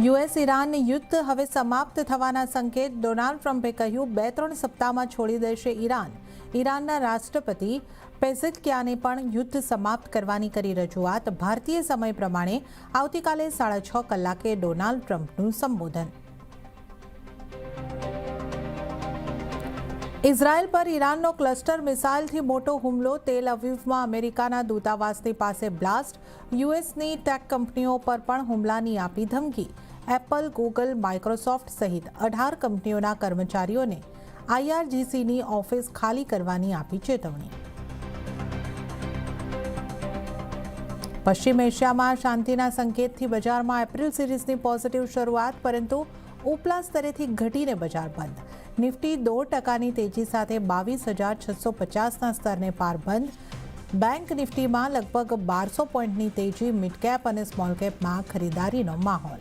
US Iran યુદ્ધ હવે સમાપ્ત થવાના સંકેત ડોનાલ્ડ ટ્રમ્પે કહ્યું 2-3 સપ્તાહમાં છોડી દેશે ઈરાન. ઈરાનના રાષ્ટ્રપતિ પેઝેશકિયાને પણ યુદ્ધ સમાપ્ત કરવાની કરી રજૂઆત. ભારતીય સમય પ્રમાણે આવતીકાલે 6:30 કલાકે ડોનાલ્ડ ટ્રમ્પનું સંબોધન. ઇઝરાયલ પર ઈરાનનો ક્લસ્ટર મિસાઇલથી મોટો હુમલો. તેલ અવીવમાં અમેરિકાના દૂતાવાસની પાસે બ્લાસ્ટ. યુએસની ટેક કંપનીઓ પર પણ હુમલાની આપી ધમકી. એપલ, ગૂગલ, માઇક્રોસોફ્ટ સહિત 18 કંપનીઓના કર્મચારીઓને IRGCની ઓફિસ ખાલી કરવાની આપી ચેતવણી. પશ્ચિમ એશિયામાં શાંતિના સંકેતથી બજારમાં એપ્રિલ સિરીઝની પોઝિટિવ શરૂઆત, પરંતુ ઉપલા સ્તરેથી ઘટીને બજાર બંધ. નિફ્ટી 2% તેજી સાથે 22,650ના સ્તરને પાર બંધ. બેંક નિફ્ટીમાં લગભગ 1200 પોઈન્ટની તેજી. મિડ કેપ અને સ્મોલ કેપમાં ખરીદારીનો માહોલ.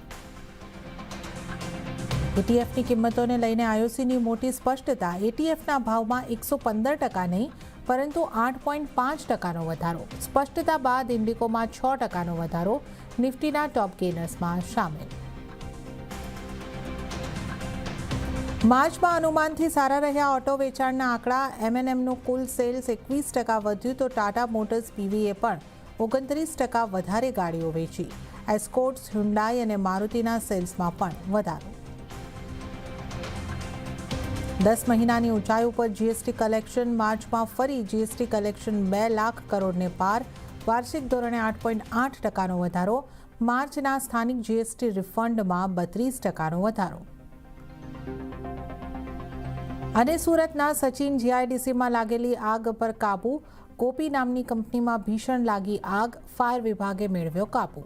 ETFની કિંમતોને લઈને IOCની મોટી સ્પષ્ટતા. ETFના ભાવમાં 115% નહીં, પરંતુ 8.5%નો વધારો. સ્પષ્ટતા બાદ ઇન્ડિકોમાં 6%નો વધારો. નિફ્ટીના ટોપ ગેનર્સમાં સામેલ. માર્ચમાં અનુમાનથી સારા રહ્યા ઓટો વેચાણના આંકડા. M&Mનું કુલ સેલ્સ 21% વધ્યું તો ટાટા મોટર્સ PVએ પણ 29% વધારે ગાડીઓ વેચી. એસ્કોર્ટ્સ, હ્યુન્ડાઈ અને મારુતિના સેલ્સમાં પણ વધારો. 10 મહિનાની ઊંચાઈ ઉપર GST કલેક્શન. માર્ચમાં ફરી GST કલેક્શન 2 લાખ કરોડને પાર. વાર્ષિક ધોરણે 8.8%નો વધારો. માર્ચના સ્થાનિક GST રિફંડમાં 32%નો વધારો. અને સુરતના સચિન GIDCમાં લાગેલી આગ પર કાબૂ. ગોપી નામની કંપનીમાં ભીષણ લાગી આગ. ફાયર વિભાગે મેળવ્યો કાબૂ.